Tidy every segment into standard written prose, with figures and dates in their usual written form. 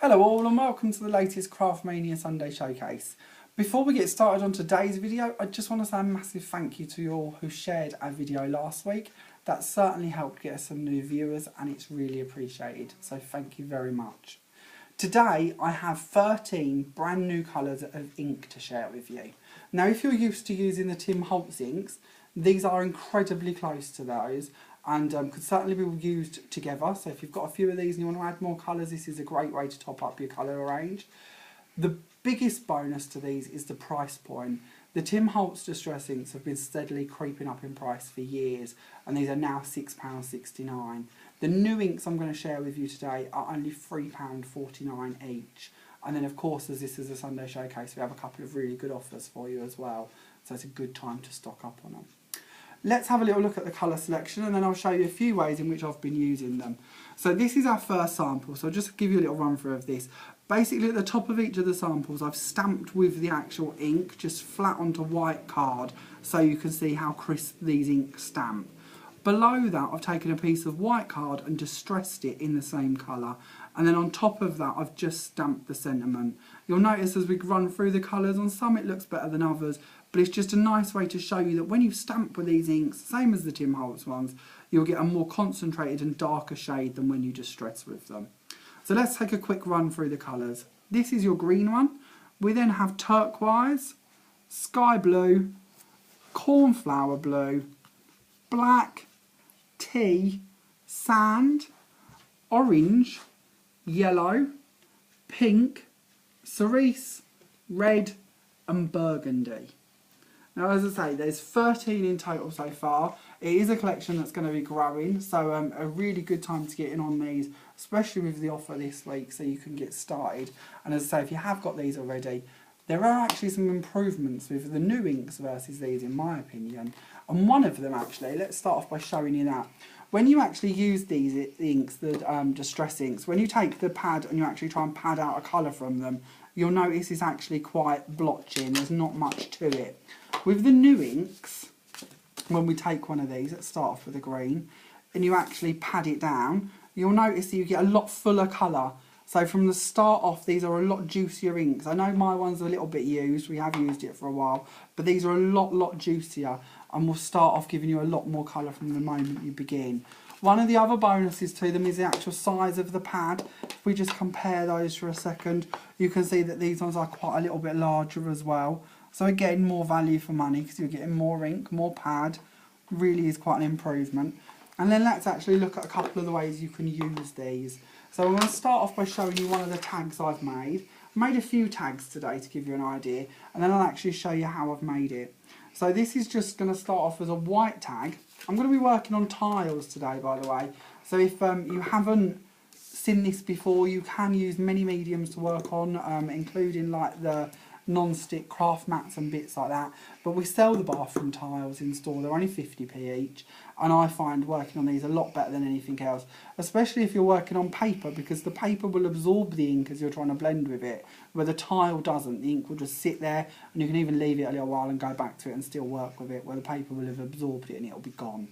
Hello all and welcome to the latest Craftmania Sunday Showcase. Before we get started on today's video, I just want to say a massive thank you to you all who shared our video last week. That certainly helped get us some new viewers and it's really appreciated, so thank you very much. Today I have 13 brand new colours of ink to share with you. Now if you're used to using the Tim Holtz inks, these are incredibly close to those and could certainly be used together. So if you've got a few of these and you want to add more colours, this is a great way to top up your colour range. The biggest bonus to these is the price point. The Tim Holtz Distress inks have been steadily creeping up in price for years and these are now £6.69. The new inks I'm going to share with you today are only £3.49 each. And then of course, as this is a Sunday showcase, we have a couple of really good offers for you as well. So it's a good time to stock up on them. Let's have a little look at the colour selection and then I'll show you a few ways in which I've been using them. So this is our first sample, so I'll just give you a little run through of this. Basically at the top of each of the samples I've stamped with the actual ink just flat onto white card so you can see how crisp these inks stamp. Below that I've taken a piece of white card and distressed it in the same colour, and then on top of that I've just stamped the sentiment. You'll notice as we run through the colours, on some it looks better than others, but it's just a nice way to show you that when you stamp with these inks, same as the Tim Holtz ones, you'll get a more concentrated and darker shade than when you distress with them. So let's take a quick run through the colours. This is your green one. We then have turquoise, sky blue, cornflower blue, black, tea, sand, orange, yellow, pink, cerise, red and burgundy. Now as I say, there's 13 in total so far. It is a collection that's going to be growing, so a really good time to get in on these, especially with the offer this week so you can get started. And as I say, if you have got these already, there are actually some improvements with the new inks versus these in my opinion. And one of them actually, let's start off by showing you that. When you actually use these inks, the distress inks, when you take the pad and you actually try and pad out a colour from them, you'll notice it's actually quite blotchy and there's not much to it. With the new inks, when we take one of these, let's start off with the green, and you actually pad it down, you'll notice that you get a lot fuller colour. So from the start off, these are a lot juicier inks. I know my one's a little bit used, we have used it for a while, but these are a lot juicier and will start off giving you a lot more colour from the moment you begin. One of the other bonuses to them is the actual size of the pad. If we just compare those for a second, you can see that these ones are quite a little bit larger as well. So again, more value for money because you're getting more ink, more pad. Really is quite an improvement. And then let's actually look at a couple of the ways you can use these. So I'm going to start off by showing you one of the tags I've made. I've made a few tags today to give you an idea, and then I'll actually show you how I've made it. So this is just going to start off as a white tag. I'm going to be working on tiles today, by the way. So if you haven't seen this before, you can use many mediums to work on, including like the non-stick craft mats and bits like that, but we sell the bathroom tiles in store. They're only 50p each, and I find working on these a lot better than anything else, especially if you're working on paper, because the paper will absorb the ink as you're trying to blend with it, where the tile doesn't. The ink will just sit there and you can even leave it a little while and go back to it and still work with it, where the paper will have absorbed it and it'll be gone.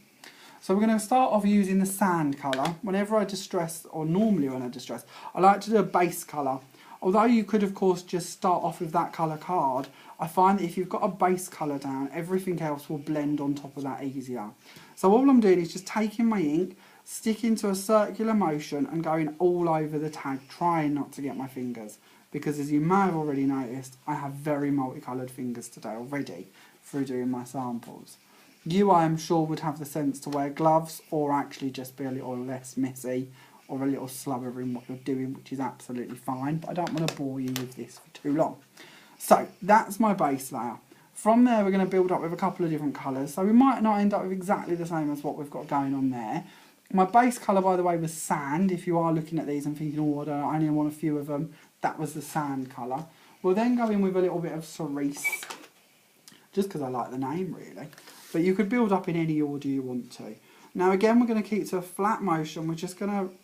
So we're going to start off using the sand colour. Whenever I distress, or normally when I distress, I like to do a base colour. Although you could of course just start off with that colour card, I find that if you've got a base colour down, everything else will blend on top of that easier. So all I'm doing is just taking my ink, sticking to a circular motion and going all over the tag, trying not to get my fingers. Because as you may have already noticed, I have very multicoloured fingers today already through doing my samples. You, I am sure, would have the sense to wear gloves or actually just be a little less messy, or a little slower in what you're doing, which is absolutely fine, but I don't want to bore you with this for too long. So that's my base layer. From there we're going to build up with a couple of different colours, so we might not end up with exactly the same as what we've got going on there. My base colour, by the way, was sand. If you are looking at these and thinking, oh, I only want a few of them, that was the sand colour. We'll then go in with a little bit of cerise, just because I like the name really, but you could build up in any order you want to. Now again, we're going to keep to a flat motion. We're just going to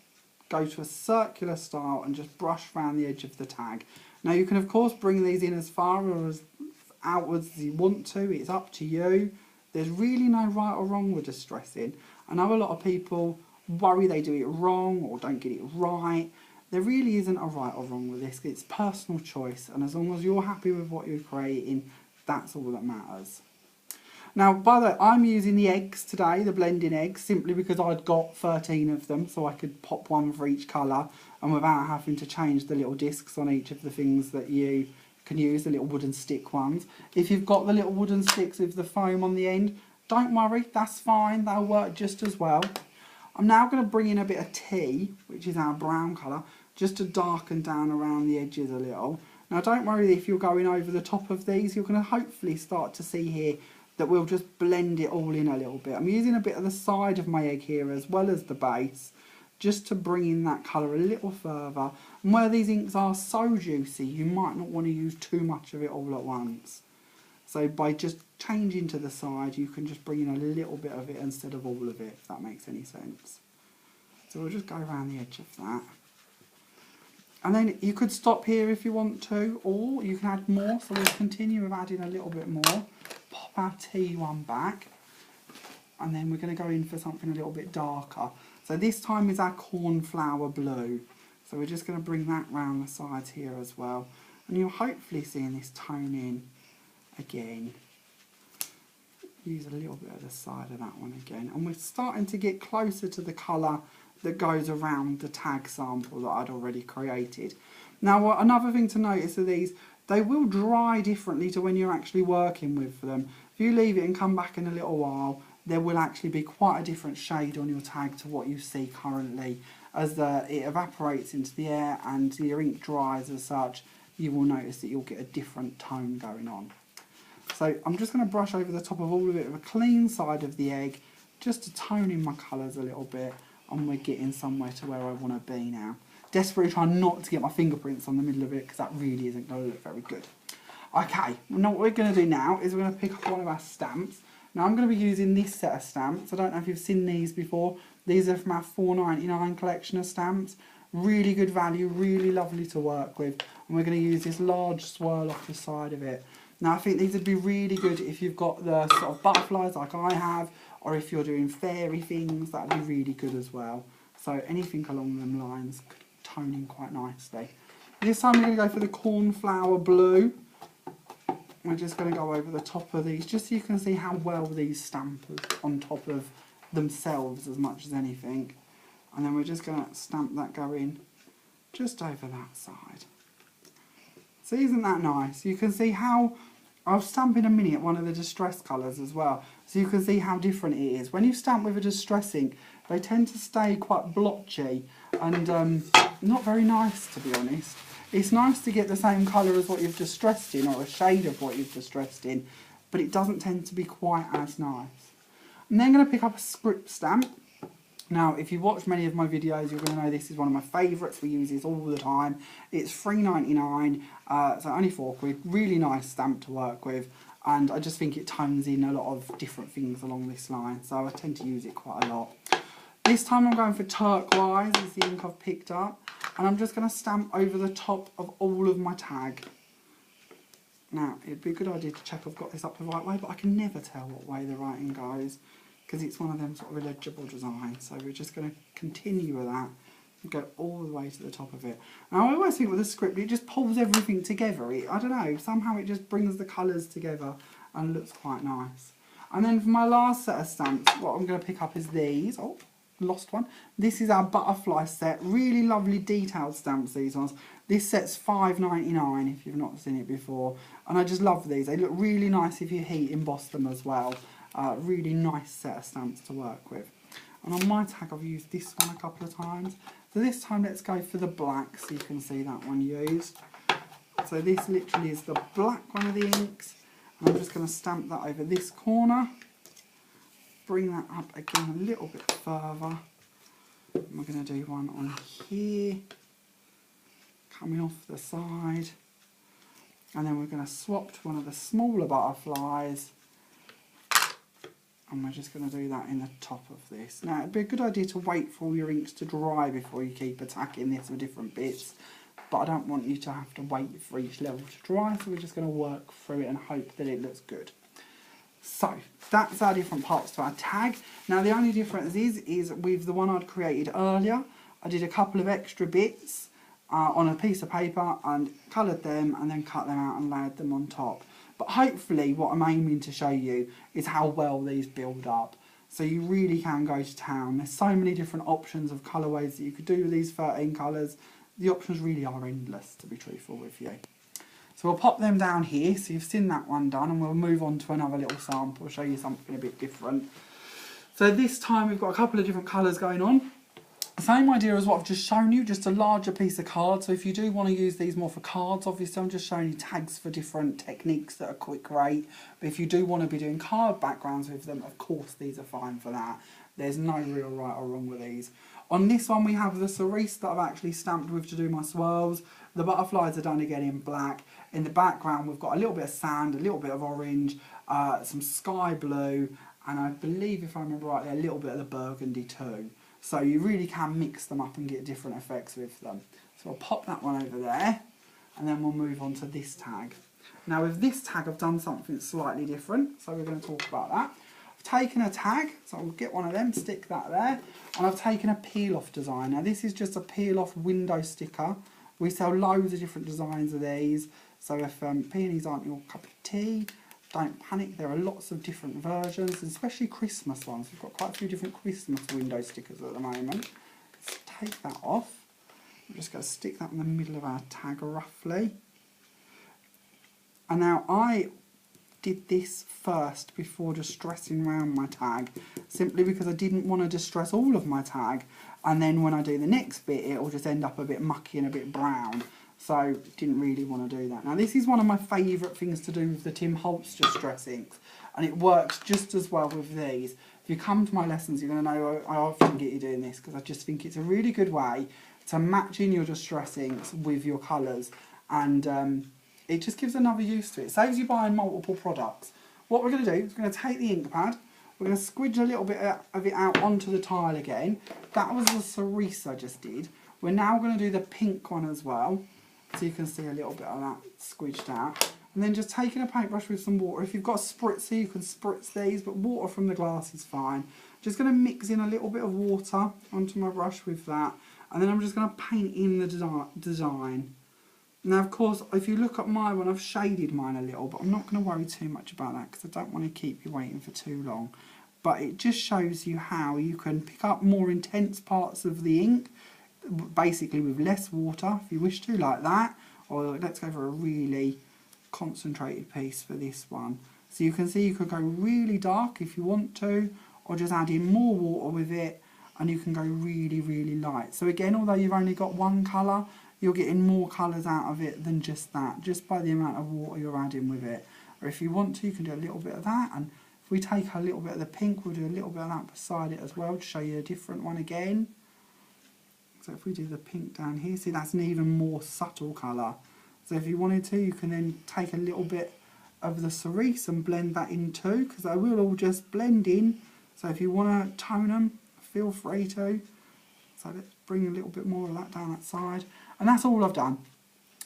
go to a circular style and just brush around the edge of the tag. Now you can of course bring these in as far or as outwards as you want to, it's up to you. There's really no right or wrong with distressing. I know a lot of people worry they do it wrong or don't get it right. There really isn't a right or wrong with this. It's personal choice, and as long as you're happy with what you're creating, that's all that matters. Now, by the way, I'm using the eggs today, the blending eggs, simply because I'd got 13 of them, so I could pop one for each colour, and without having to change the little discs on each of the things that you can use, the little wooden stick ones. If you've got the little wooden sticks with the foam on the end, don't worry, that's fine, they'll work just as well. I'm now going to bring in a bit of tea, which is our brown colour, just to darken down around the edges a little. Now, don't worry if you're going over the top of these, you're going to hopefully start to see here that we'll just blend it all in a little bit. I'm using a bit of the side of my egg here as well as the base, just to bring in that colour a little further. And where these inks are so juicy, you might not want to use too much of it all at once. So by just changing to the side, you can just bring in a little bit of it instead of all of it, if that makes any sense. So we'll just go around the edge of that. And then you could stop here if you want to, or you can add more. So we'll continue with adding a little bit more. Pop our tea one back. And then we're going to go in for something a little bit darker. So this time is our cornflower blue. So we're just going to bring that round the sides here as well. And you're hopefully seeing this tone in again. Use a little bit of the side of that one again. And we're starting to get closer to the colour that goes around the tag sample that I'd already created. Now, another thing to notice are these, they will dry differently to when you're actually working with them. If you leave it and come back in a little while, there will actually be quite a different shade on your tag to what you see currently. As it evaporates into the air and your ink dries as such, you will notice that you'll get a different tone going on. So I'm just going to brush over the top of all of it with a clean side of the egg, just to tone in my colours a little bit, and we're getting somewhere to where I want to be now. Desperately trying not to get my fingerprints on the middle of it, because that really isn't going to look very good. Okay, now what we're going to do now is we're going to pick up one of our stamps. Now I'm going to be using this set of stamps. I don't know if you've seen these before. These are from our $4.99 collection of stamps. Really good value, really lovely to work with. And we're going to use this large swirl off the side of it. Now I think these would be really good if you've got the sort of butterflies like I have, or if you're doing fairy things, that would be really good as well. So anything along them lines could tone in quite nicely. This time we're going to go for the cornflower blue. We're just going to go over the top of these, just so you can see how well these stamp on top of themselves as much as anything. And then we're just going to stamp that going just over that side. So isn't that nice? You can see how, I'll stamp in a minute one of the distress colours as well, so you can see how different it is. When you stamp with a distress ink, they tend to stay quite blotchy and not very nice, to be honest. It's nice to get the same colour as what you've distressed in, or a shade of what you've distressed in, but it doesn't tend to be quite as nice. I'm then going to pick up a script stamp. Now, if you've watched many of my videos, you're going to know this is one of my favourites. We use this all the time. It's $3.99, so only £4. Really nice stamp to work with, and I just think it tones in a lot of different things along this line, so I tend to use it quite a lot. This time I'm going for turquoise, is the ink I've picked up, and I'm just going to stamp over the top of all of my tag. Now, it'd be a good idea to check I've got this up the right way, but I can never tell what way the writing goes, because it's one of them sort of illegible designs. So we're just going to continue with that and go all the way to the top of it. Now, I always think with a script, it just pulls everything together. I don't know, somehow it just brings the colours together and looks quite nice. And then for my last set of stamps, what I'm going to pick up is these. Oh, lost one. This is our butterfly set. Really lovely detailed stamps, these ones. This set's $5.99 if you've not seen it before. And I just love these. They look really nice if you heat emboss them as well. Really nice set of stamps to work with. And on my tag I've used this one a couple of times. So this time let's go for the black, so you can see that one used. So this literally is the black one of the inks. And I'm just going to stamp that over this corner. Bring that up again a little bit further. And we're going to do one on here. Coming off the side. And then we're going to swap to one of the smaller butterflies. And we're just going to do that in the top of this. Now, it'd be a good idea to wait for all your inks to dry before you keep attacking this with different bits. But I don't want you to have to wait for each level to dry, so we're just going to work through it and hope that it looks good. So, that's our different parts to our tag. Now, the only difference is with the one I'd created earlier, I did a couple of extra bits. on a piece of paper and coloured them and then cut them out and layered them on top. But hopefully what I'm aiming to show you is how well these build up. So you really can go to town. There's so many different options of colourways that you could do with these 13 colours. The options really are endless, to be truthful with you. So we'll pop them down here, so you've seen that one done, and we'll move on to another little sample, show you something a bit different. So this time we've got a couple of different colours going on. Same idea as what I've just shown you, just a larger piece of card. So if you do want to use these more for cards, obviously I'm just showing you tags for different techniques that are quick rate. But if you do want to be doing card backgrounds with them, of course these are fine for that. There's no real right or wrong with these. On this one we have the cerise that I've actually stamped with to do my swirls. The butterflies are done again in black. In the background we've got a little bit of sand, a little bit of orange, some sky blue, and I believe, if I remember rightly, a little bit of the burgundy too. So you really can mix them up and get different effects with them. So I'll pop that one over there, and then we'll move on to this tag. Now with this tag I've done something slightly different, so we're going to talk about that. I've taken a tag, so I'll get one of them, stick that there, and I've taken a peel-off design. Now this is just a peel-off window sticker. We sell loads of different designs of these, so if peonies aren't your cup of tea, don't panic, there are lots of different versions, especially Christmas ones. We've got quite a few different Christmas window stickers at the moment. Let's take that off. I'm just going to stick that in the middle of our tag roughly. And now I did this first before distressing around my tag, simply because I didn't want to distress all of my tag, and then when I do the next bit it will just end up a bit mucky and a bit brown. So didn't really want to do that. Now this is one of my favourite things to do with the Tim Holtz distress inks, and it works just as well with these. If you come to my lessons you're going to know I often get you doing this, because I just think it's a really good way to match in your distress inks with your colours, and it just gives another use to it. It saves you buying multiple products. What we're going to do is we're going to take the ink pad, we're going to squidge a little bit of it out onto the tile again. That was the cerise I just did. We're now going to do the pink one as well. So you can see a little bit of that squidged out. And then just taking a paintbrush with some water. If you've got a spritzer, you can spritz these, but water from the glass is fine. Just going to mix in a little bit of water onto my brush with that. And then I'm just going to paint in the design. Now, of course, if you look at my one, I've shaded mine a little, but I'm not going to worry too much about that because I don't want to keep you waiting for too long. But it just shows you how you can pick up more intense parts of the ink, basically with less water if you wish to, like that, or let's go for a really concentrated piece for this one. So you can see you could go really dark if you want to, or just add in more water with it, and you can go really, really light. So again, although you've only got one colour, you're getting more colours out of it than just that, just by the amount of water you're adding with it. Or if you want to, you can do a little bit of that, and if we take a little bit of the pink, we'll do a little bit of that beside it as well to show you a different one again. So if we do the pink down here, see that's an even more subtle colour. So if you wanted to, you can then take a little bit of the cerise and blend that in too, because they will all just blend in. So if you want to tone them, feel free to. So let's bring a little bit more of that down that side. And that's all I've done.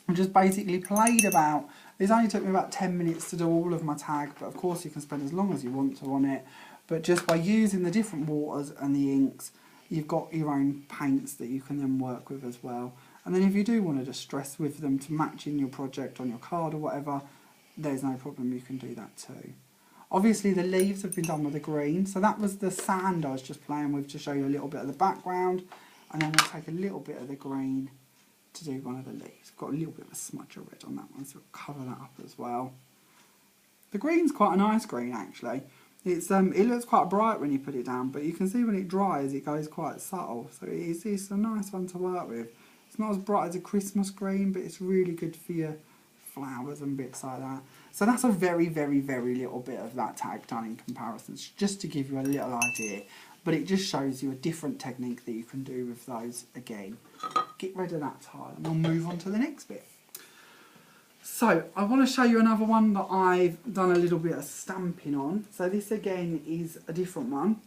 I've just basically played about. This only took me about 10 minutes to do all of my tag, but of course you can spend as long as you want to on it. But just by using the different waters and the inks, you've got your own paints that you can then work with as well. And then if you do want to distress with them to match in your project on your card or whatever, there's no problem, you can do that too. Obviously the leaves have been done with the green, so that was the sand I was just playing with to show you a little bit of the background, and then we'll take a little bit of the green to do one of the leaves. Got a little bit of a smudge of red on that one, so we'll cover that up as well. The green's quite a nice green actually. It's it looks quite bright when you put it down, but you can see when it dries it goes quite subtle, so it's a nice one to work with. It's not as bright as a Christmas green, but it's really good for your flowers and bits like that. So that's a very, very, very little bit of that tag done in comparisons, just to give you a little idea. But it just shows you a different technique that you can do with those again. Get rid of that tile and we'll move on to the next bit. So I want to show you another one that I've done a little bit of stamping on. So this again is a different one.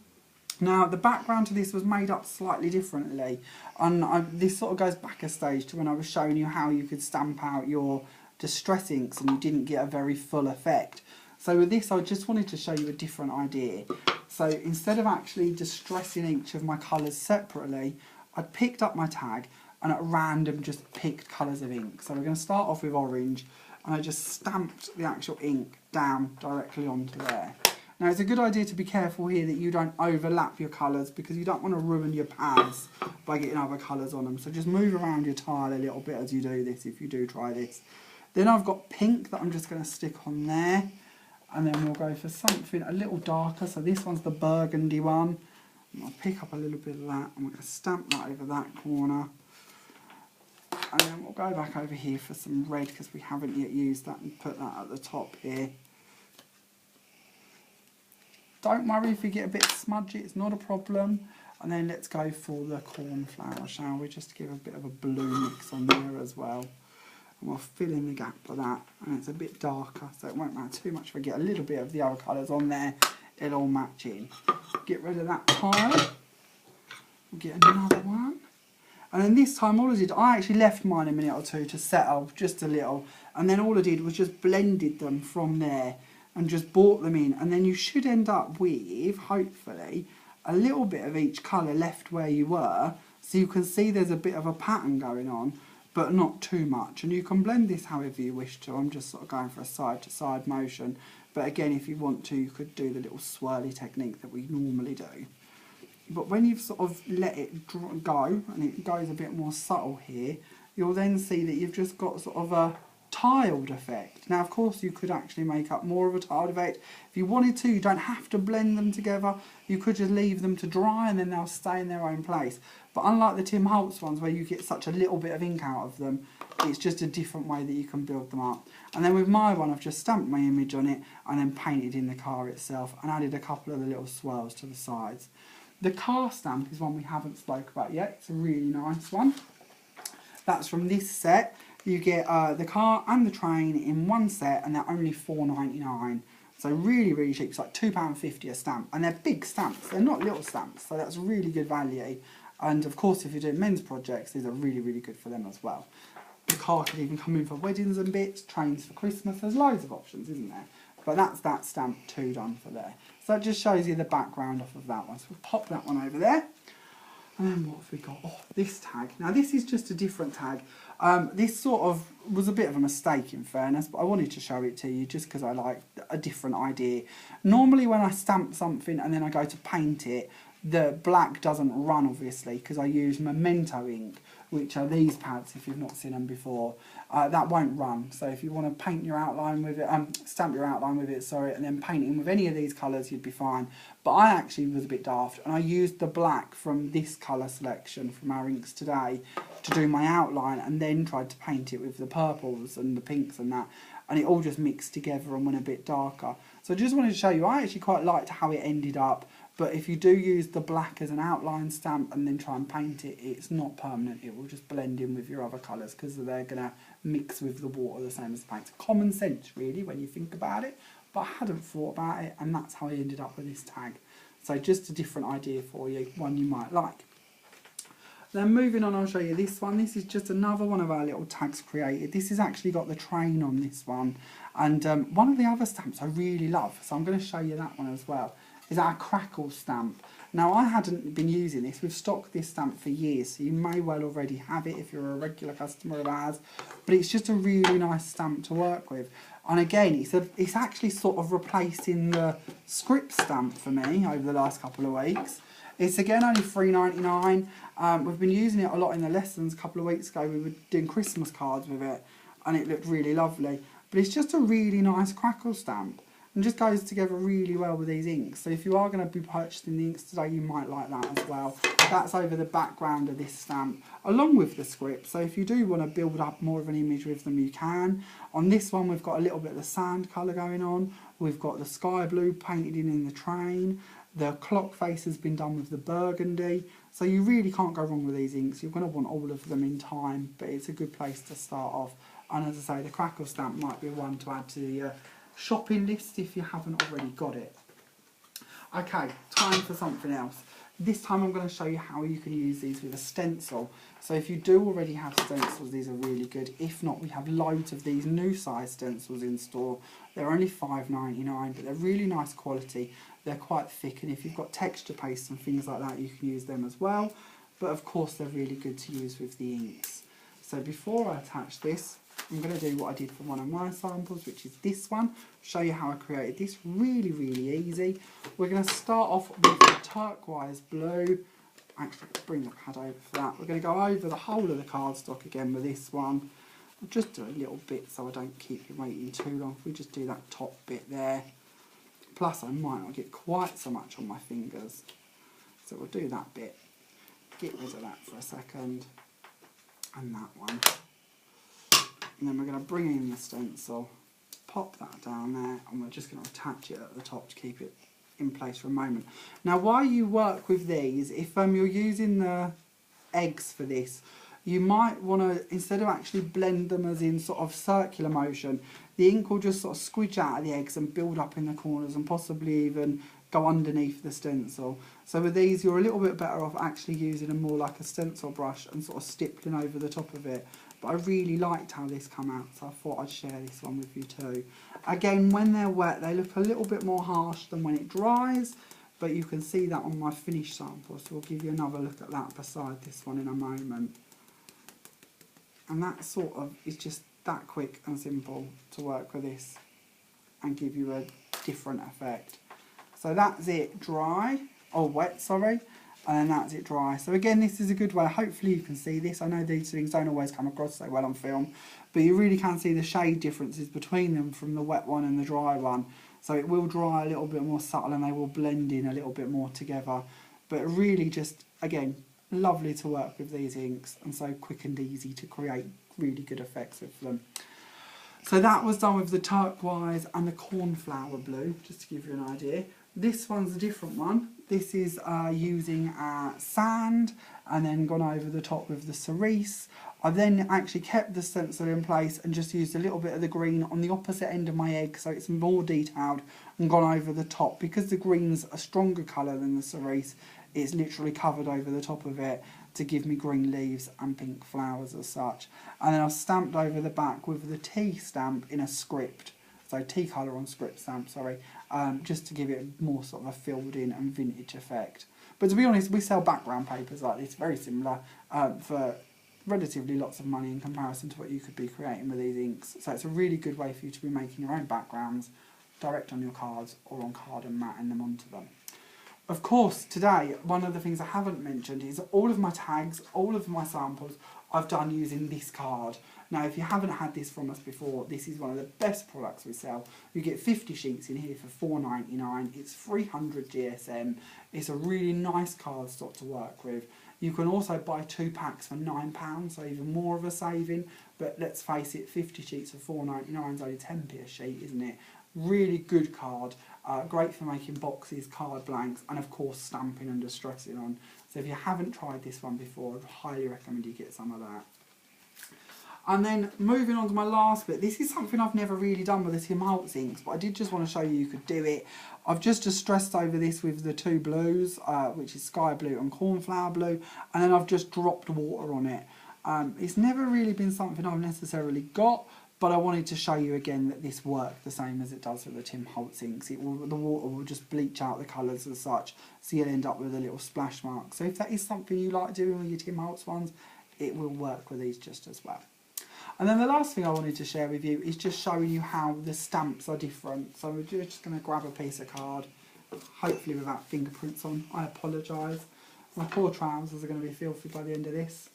Now the background to this was made up slightly differently, and this sort of goes back a stage to when I was showing you how you could stamp out your distress inks and you didn't get a very full effect. So with this I just wanted to show you a different idea. So instead of actually distressing each of my colours separately, I picked up my tag and at random just picked colours of ink. So we're going to start off with orange, and I just stamped the actual ink down directly onto there. Now it's a good idea to be careful here that you don't overlap your colours, because you don't want to ruin your pads by getting other colours on them. So just move around your tile a little bit as you do this, if you do try this. Then I've got pink that I'm just going to stick on there, and then we'll go for something a little darker. So this one's the burgundy one. I'll pick up a little bit of that, and we're going to stamp that over that corner. And then we'll go back over here for some red, because we haven't yet used that, and put that at the top here. Don't worry if you get a bit smudgy, it's not a problem. And then let's go for the cornflower, shall we? Just to give a bit of a blue mix on there as well. And we'll fill in the gap for that. And it's a bit darker, so it won't matter too much if we get a little bit of the other colours on there. It'll all match in. Get rid of that tile. We'll get another one. And then this time all I did, I actually left mine a minute or two to settle just a little. And then all I did was just blended them from there and just brought them in. And then you should end up with, hopefully, a little bit of each colour left where you were. So you can see there's a bit of a pattern going on, but not too much. And you can blend this however you wish to. I'm just sort of going for a side to side motion. But again, if you want to, you could do the little swirly technique that we normally do. But when you've sort of let it go, and it goes a bit more subtle here, you'll then see that you've just got sort of a tiled effect. Now, of course, you could actually make up more of a tiled effect. If you wanted to, you don't have to blend them together. You could just leave them to dry, and then they'll stay in their own place. But unlike the Tim Holtz ones, where you get such a little bit of ink out of them, it's just a different way that you can build them up. And then with my one, I've just stamped my image on it, and then painted in the car itself, and added a couple of the little swirls to the sides. The car stamp is one we haven't spoke about yet. It's a really nice one. That's from this set. You get the car and the train in one set, and they're only £4.99. So really, really cheap. It's like £2.50 a stamp. And they're big stamps. They're not little stamps. So that's really good value. And of course, if you're doing men's projects, these are really, really good for them as well. The car could even come in for weddings and bits, trains for Christmas. There's loads of options, isn't there? But that's that stamp 2 done for there. So it just shows you the background off of that one. So we'll pop that one over there. And then what have we got? Oh, this tag. Now this is just a different tag. This sort of was a bit of a mistake in fairness, but I wanted to show it to you just because I like a different idea. Normally when I stamp something and then I go to paint it, the black doesn't run obviously because I use Memento ink, which are these pads if you've not seen them before. That won't run, so if you want to paint your outline with it, stamp your outline with it, sorry, and then paint it with any of these colours, you'd be fine. But I actually was a bit daft, and I used the black from this colour selection from our inks today to do my outline, and then tried to paint it with the purples and the pinks and that, and it all just mixed together and went a bit darker. So I just wanted to show you, I actually quite liked how it ended up. But if you do use the black as an outline stamp and then try and paint it, it's not permanent. It will just blend in with your other colours because they're going to mix with the water the same as the paint. It's common sense, really, when you think about it. But I hadn't thought about it, and that's how I ended up with this tag. So just a different idea for you, one you might like. Then moving on, I'll show you this one. This is just another one of our little tags created. This has actually got the train on this one. And one of the other stamps I really love, so I'm going to show you that one as well, is our crackle stamp. Now I hadn't been using this, we've stocked this stamp for years, so you may well already have it if you're a regular customer of ours, but it's just a really nice stamp to work with. And again, it's actually sort of replacing the script stamp for me over the last couple of weeks. It's again only £3.99. We've been using it a lot in the lessons. A couple of weeks ago we were doing Christmas cards with it, and it looked really lovely. But it's just a really nice crackle stamp, and just goes together really well with these inks. So if you are going to be purchasing the inks today, you might like that as well. That's over the background of this stamp, along with the script. So if you do want to build up more of an image with them, you can. On this one, we've got a little bit of the sand colour going on. We've got the sky blue painted in the train. The clock face has been done with the burgundy. So you really can't go wrong with these inks. You're going to want all of them in time, but it's a good place to start off. And as I say, the crackle stamp might be one to add to the shopping list if you haven't already got it. Okay, time for something else. This time I'm going to show you how you can use these with a stencil. So if you do already have stencils, these are really good. If not, we have loads of these new size stencils in store. They're only £5.99, but they're really nice quality. They're quite thick, and if you've got texture paste and things like that, you can use them as well. but of course they're really good to use with the inks. So before I attach this, I'm going to do what I did for one of my samples, which is this one. Show you how I created this. Really, really easy. We're going to start off with the turquoise blue. Actually, bring the pad over for that. We're going to go over the whole of the cardstock again with this one. I'll just do a little bit so I don't keep you waiting too long. We just do that top bit there. Plus, I might not get quite so much on my fingers. So we'll do that bit. Get rid of that for a second. And that one. And then we're going to bring in the stencil, pop that down there, and we're just going to attach it at the top to keep it in place for a moment. Now, while you work with these, if you're using the eggs for this, you might want to, instead of actually blend them as in sort of circular motion, the ink will just sort of squidge out of the eggs and build up in the corners and possibly even go underneath the stencil. So with these, you're a little bit better off actually using them more like a stencil brush and sort of stippling over the top of it. But I really liked how this came out, so I thought I'd share this one with you too. Again, when they're wet, they look a little bit more harsh than when it dries, but you can see that on my finished sample, so we'll give you another look at that beside this one in a moment. And that sort of is just that quick and simple to work with this and give you a different effect. So that's it dry, or wet, sorry. And then that's it dry. So again, this is a good way. Hopefully you can see this. I know these things don't always come across so well on film, but you really can see the shade differences between them from the wet one and the dry one. So it will dry a little bit more subtle and they will blend in a little bit more together. But really just, again, lovely to work with these inks and so quick and easy to create really good effects with them. So that was done with the turquoise and the cornflower blue, just to give you an idea. This one's a different one. This is using sand and then gone over the top with the cerise. I've then actually kept the stencil in place and just used a little bit of the green on the opposite end of my egg so it's more detailed and gone over the top. Because the green's a stronger colour than the cerise, it's literally covered over the top of it to give me green leaves and pink flowers as such. And then I've stamped over the back with the T stamp in a script. So T colour on script stamp, sorry, just to give it more sort of a filled in and vintage effect. But to be honest, we sell background papers like this, very similar, for relatively lots of money in comparison to what you could be creating with these inks. So it's a really good way for you to be making your own backgrounds direct on your cards or on card and matting them onto them. Of course, today, one of the things I haven't mentioned is all of my tags, all of my samples, I've done using this card. Now, if you haven't had this from us before, this is one of the best products we sell. You get 50 sheets in here for $4.99. It's 300 GSM. It's a really nice cardstock to work with. You can also buy 2 packs for £9, so even more of a saving. But let's face it, 50 sheets for $4.99 is only 10p a sheet, isn't it? Really good card. Great for making boxes, card blanks, and of course stamping and distressing on. So if you haven't tried this one before, I'd highly recommend you get some of that. And then moving on to my last bit, this is something I've never really done with the Tim Holtz inks, but I did just want to show you could do it. I've just distressed over this with the 2 blues, which is sky blue and cornflower blue, and then I've just dropped water on it. It's never really been something I've necessarily got, but I wanted to show you again that this worked the same as it does with the Tim Holtz inks. The water will just bleach out the colours as such, so you'll end up with a little splash mark. So if that is something you like doing with your Tim Holtz ones, it will work with these just as well. And then the last thing I wanted to share with you is just showing you how the stamps are different. So we're just going to grab a piece of card, hopefully without fingerprints on. I apologise. My poor trousers are going to be filthy by the end of this.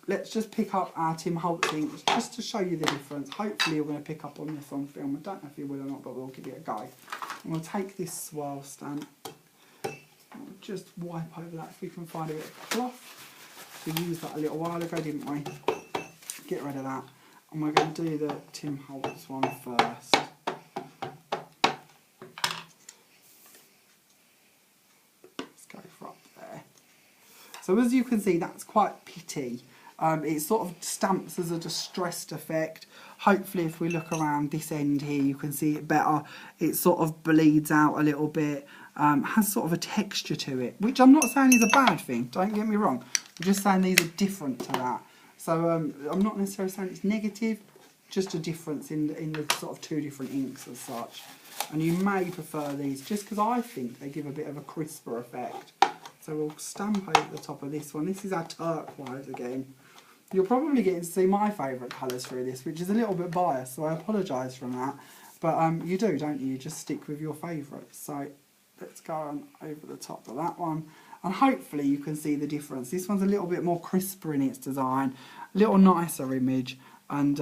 Let's just pick up our Tim Holtz ink just to show you the difference. Hopefully you're going to pick up on this on film. I don't know if you will or not, but we'll give it a go. And we'll take this swirl stamp. We'll just wipe over that if we can find a bit of cloth. We used that a little while ago, didn't we? Get rid of that. And we're going to do the Tim Holtz one first. Let's go for up there. So as you can see, that's quite pitty. It sort of stamps as a distressed effect. Hopefully if we look around this end here, you can see it better. It sort of bleeds out a little bit, has sort of a texture to it, which I'm not saying is a bad thing, don't get me wrong. I'm just saying these are different to that. So I'm not necessarily saying it's negative, just a difference in the sort of 2 different inks as such. And you may prefer these just because I think they give a bit of a crisper effect. So So we'll stamp over the top of this one. This is our turquoise again. You're probably getting to see my favourite colours through this, which is a little bit biased, so I apologise from that. But you do, don't you? You just stick with your favourites. So let's go on over the top of that one. And hopefully you can see the difference. This one's a little bit more crisper in its design, a little nicer image, and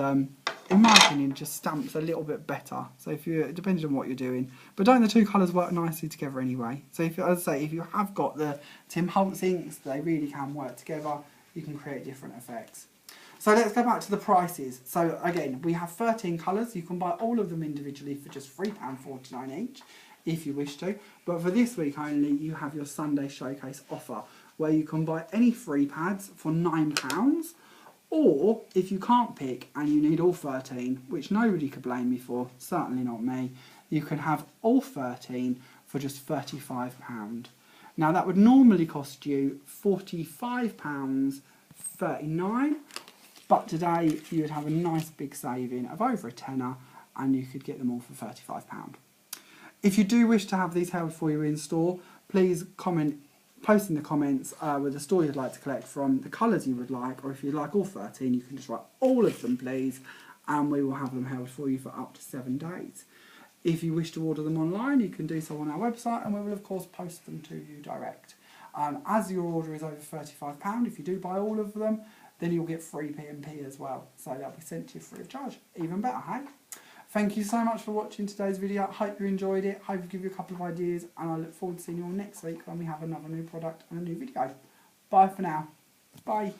in my opinion just stamps a little bit better. So if you, depending on what you're doing, but don't the two colours work nicely together anyway? So if, as I say, if you have got the Tim Holtz inks, they really can work together. You can create different effects. So let's go back to the prices. So again, we have 13 colours. You can buy all of them individually for just £3.49 each if you wish to. But for this week only, you have your Sunday Showcase offer where you can buy any free pads for £9. Or if you can't pick and you need all 13, which nobody could blame me for, certainly not me, you can have all 13 for just £35. Now that would normally cost you £45.39, but today you would have a nice big saving of over a tenner and you could get them all for £35. If you do wish to have these held for you in store, please post in the comments with the store you'd like to collect from, the colours you would like, or if you'd like all 13, you can just write all of them please, and we will have them held for you for up to 7 days. If you wish to order them online, you can do so on our website, and we will of course post them to you direct. As your order is over £35, if you do buy all of them, then you'll get free P&P as well. So they'll be sent to you free of charge. Even better, hey? Thank you so much for watching today's video. I hope you enjoyed it. Hope it give you a couple of ideas, and I look forward to seeing you all next week when we have another new product and a new video. Bye for now. Bye.